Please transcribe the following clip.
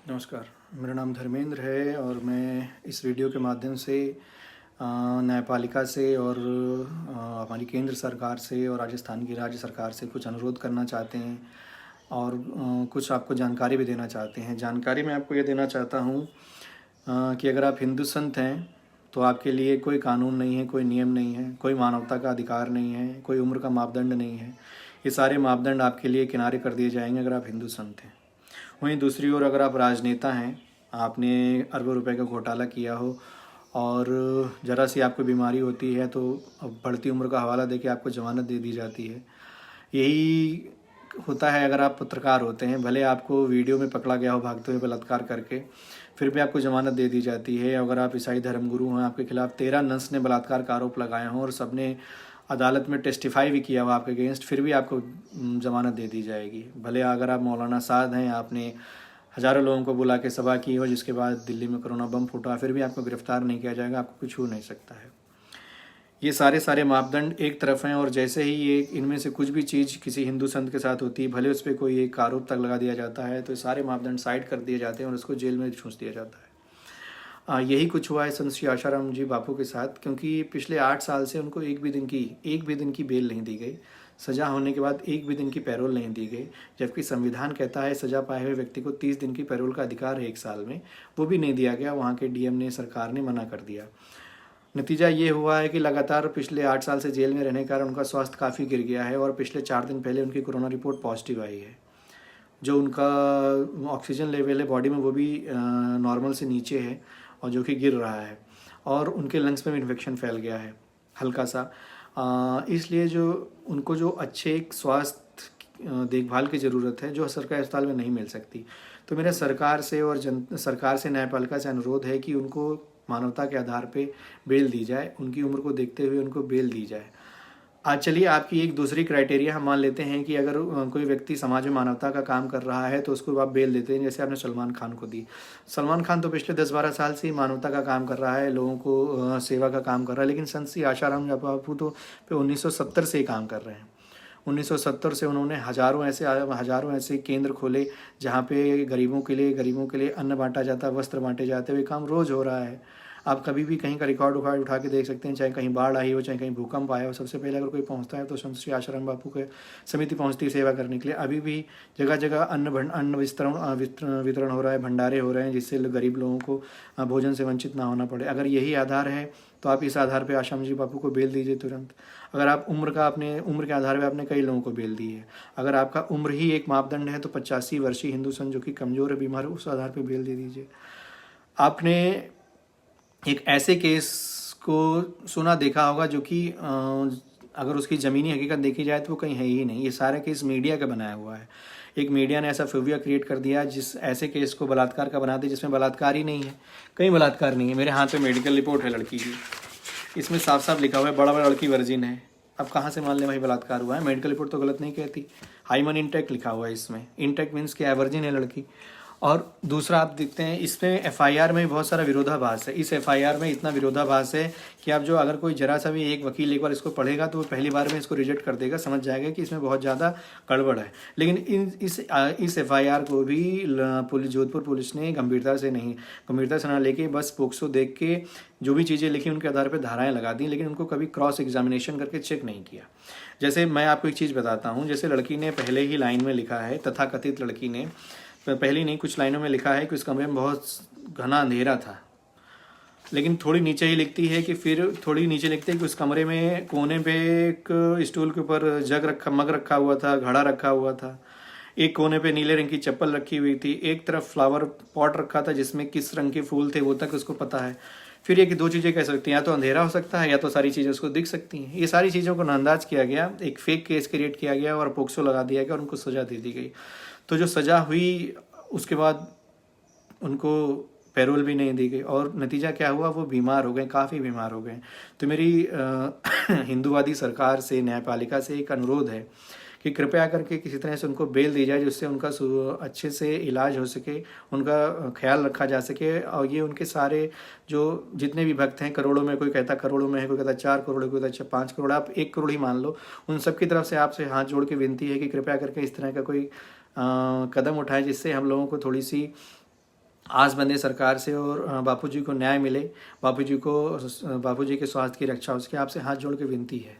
नमस्कार, मेरा नाम धर्मेंद्र है और मैं इस वीडियो के माध्यम से न्यायपालिका से और हमारी केंद्र सरकार से और राजस्थान की राज्य सरकार से कुछ अनुरोध करना चाहते हैं और कुछ आपको जानकारी भी देना चाहते हैं। जानकारी मैं आपको ये देना चाहता हूँ कि अगर आप हिंदू संत हैं तो आपके लिए कोई कानून नहीं है, कोई नियम नहीं है, कोई मानवता का अधिकार नहीं है, कोई उम्र का मापदंड नहीं है। ये सारे मापदंड आपके लिए किनारे कर दिए जाएंगे अगर आप हिंदू संत हैं। वहीं दूसरी ओर अगर आप राजनेता हैं, आपने अरबों रुपए का घोटाला किया हो और ज़रा सी आपको बीमारी होती है तो अब बढ़ती उम्र का हवाला देके आपको ज़मानत दे दी जाती है। यही होता है अगर आप पत्रकार होते हैं, भले आपको वीडियो में पकड़ा गया हो भागते हुए बलात्कार करके, फिर भी आपको ज़मानत दे दी जाती है। अगर आप ईसाई धर्मगुरु हैं, आपके खिलाफ 13 नंस ने बलात्कार का आरोप लगाए हों और सबने अदालत में टेस्टिफाई भी किया हुआ आपके अगेंस्ट, फिर भी आपको ज़मानत दे दी जाएगी। भले अगर आप मौलाना साद हैं, आपने हज़ारों लोगों को बुला के सभा की हो जिसके बाद दिल्ली में कोरोना बम फूटा, फिर भी आपको गिरफ्तार नहीं किया जाएगा, आपको कुछ हो नहीं सकता है। ये सारे मापदंड एक तरफ हैं और जैसे ही ये इनमें से कुछ भी चीज़ किसी हिंदू संत के साथ होती है, भले उस पर कोई एक आरोप तक लगा दिया जाता है, तो सारे मापदंड साइड कर दिए जाते हैं और उसको जेल में ठूंस दिया जाता है। यही कुछ हुआ है संत श्री आशाराम जी बापू के साथ, क्योंकि पिछले 8 साल से उनको एक भी दिन की बेल नहीं दी गई। सज़ा होने के बाद एक भी दिन की पैरोल नहीं दी गई, जबकि संविधान कहता है सज़ा पाए हुए व्यक्ति को 30 दिन की पैरोल का अधिकार है 1 साल में, वो भी नहीं दिया गया। वहाँ के डीएम ने, सरकार ने मना कर दिया। नतीजा ये हुआ है कि लगातार पिछले 8 साल से जेल में रहने के कारण उनका स्वास्थ्य काफ़ी गिर गया है और पिछले 4 दिन पहले उनकी कोरोना रिपोर्ट पॉजिटिव आई है। जो उनका ऑक्सीजन लेवल है बॉडी में वो भी नॉर्मल से नीचे है और जो कि गिर रहा है और उनके लंग्स में भी इन्फेक्शन फैल गया है हल्का सा। इसलिए जो उनको जो अच्छे एक स्वास्थ्य देखभाल की ज़रूरत है जो सरकारी अस्पताल में नहीं मिल सकती, तो मेरा सरकार से और सरकार से न्यायपालिका से अनुरोध है कि उनको मानवता के आधार पे बेल दी जाए, उनकी उम्र को देखते हुए उनको बेल दी जाए। आज चलिए आपकी एक दूसरी क्राइटेरिया हम मान लेते हैं कि अगर कोई व्यक्ति समाज में मानवता का काम कर रहा है तो उसको आप बेल देते हैं, जैसे आपने सलमान खान को दी। सलमान खान तो पिछले 10-12 साल से ही मानवता का काम कर रहा है, लोगों को सेवा का काम कर रहा है, लेकिन संत श्री आशाराम बापू तो 1970 से ही काम कर रहे हैं। 1970 से उन्होंने हजारों ऐसे केंद्र खोले जहाँ पे गरीबों के लिए अन्न बांटा जाता, वस्त्र बांटे जाते हुए काम रोज़ हो रहा है। आप कभी भी कहीं का रिकॉर्ड उठा के देख सकते हैं, चाहे कहीं बाढ़ आई हो, चाहे कहीं भूकंप आया हो, सबसे पहले अगर कोई पहुंचता है तो संत श्री आशाराम बापू के समिति पहुंचती है सेवा करने के लिए। अभी भी जगह जगह अन्न वितरण हो रहा है, भंडारे हो रहे हैं, जिससे गरीब लोगों को भोजन से वंचित ना होना पड़े। अगर यही आधार है तो आप इस आधार पर आशाराम जी बापू को बेल दीजिए तुरंत। अगर आप अपने उम्र के आधार पर आपने कई लोगों को बेल दी है, अगर आपका उम्र ही एक मापदंड है तो 85 वर्षीय हिंदू संत जो कि कमज़ोर है, बीमार है, उस आधार पर बेल दे दीजिए। आपने एक ऐसे केस को सुना देखा होगा जो कि अगर उसकी ज़मीनी हकीकत देखी जाए तो वो कहीं है ही नहीं। ये सारा केस मीडिया का बनाया हुआ है। एक मीडिया ने ऐसा फोबिया क्रिएट कर दिया जिस ऐसे केस को बलात्कार का बना दिया जिसमें बलात्कार ही नहीं है, कहीं बलात्कार नहीं है। मेरे हाथ में मेडिकल रिपोर्ट है लड़की की, इसमें साफ साफ लिखा हुआ है बड़ा लड़की वर्जिन है। अब कहाँ से मान लें भाई बलात्कार हुआ है? मेडिकल रिपोर्ट तो गलत नहीं कहती, हाइमन इंटेक्ट लिखा हुआ है इसमें। इंटेक्ट मीन्स क्या है? वर्जिन है लड़की। और दूसरा आप देखते हैं इसमें एफआईआर में बहुत सारा विरोधाभास है। इस एफआईआर में इतना विरोधाभास है कि आप जो अगर कोई जरा सा भी एक वकील एक बार इसको पढ़ेगा तो वो पहली बार में इसको रिजेक्ट कर देगा, समझ जाएगा कि इसमें बहुत ज़्यादा गड़बड़ है। लेकिन इस एफआईआर को भी जोधपुर पुलिस ने गंभीरता से ना लेके बस पोक्सो देख के जो भी चीज़ें लिखी उनके आधार पर धाराएँ लगा दी, लेकिन उनको कभी क्रॉस एग्जामिनेशन करके चेक नहीं किया। जैसे मैं आपको एक चीज़ बताता हूँ, जैसे लड़की ने पहले ही लाइन में लिखा है, तथाकथित लड़की ने पहली नहीं कुछ लाइनों में लिखा है कि उस कमरे में बहुत घना अंधेरा था, लेकिन थोड़ी नीचे ही लिखती है कि उस कमरे में कोने पे एक स्टूल के ऊपर मग रखा हुआ था, घड़ा रखा हुआ था, एक कोने पे नीले रंग की चप्पल रखी हुई थी, एक तरफ फ्लावर पॉट रखा था जिसमें किस रंग के फूल थे वो तक उसको पता है। फिर ये कि 2 चीज़ें कह सकती हैं, या तो अंधेरा हो सकता है या तो सारी चीज़ें उसको दिख सकती हैं। ये सारी चीज़ों को नजरअंदाज किया गया, एक फेक केस क्रिएट किया गया और पोक्सो लगा दिया गया और उनको सज़ा दे दी गई। तो जो सज़ा हुई उसके बाद उनको पैरोल भी नहीं दी गई और नतीजा क्या हुआ? वो बीमार हो गए, काफ़ी बीमार हो गए। तो मेरी हिंदूवादी सरकार से, न्यायपालिका से एक अनुरोध है कि कृपया करके किसी तरह से उनको बेल दी जाए जिससे उनका अच्छे से इलाज हो सके, उनका ख्याल रखा जा सके। और ये उनके सारे जो जितने भी भक्त हैं, करोड़ों में, कोई कहता करोड़ों में है, कोई कहता 4 करोड़, कोई कहता 5 करोड़, आप 1 करोड़ ही मान लो, उन सब की तरफ से आपसे हाथ जोड़ के विनती है कि कृपया करके इस तरह का कोई कदम उठाए जिससे हम लोगों को थोड़ी सी आस बंधे सरकार से और बापूजी को न्याय मिले, बापूजी के स्वास्थ्य की रक्षा हो सके। आपसे हाथ जोड़ के विनती है।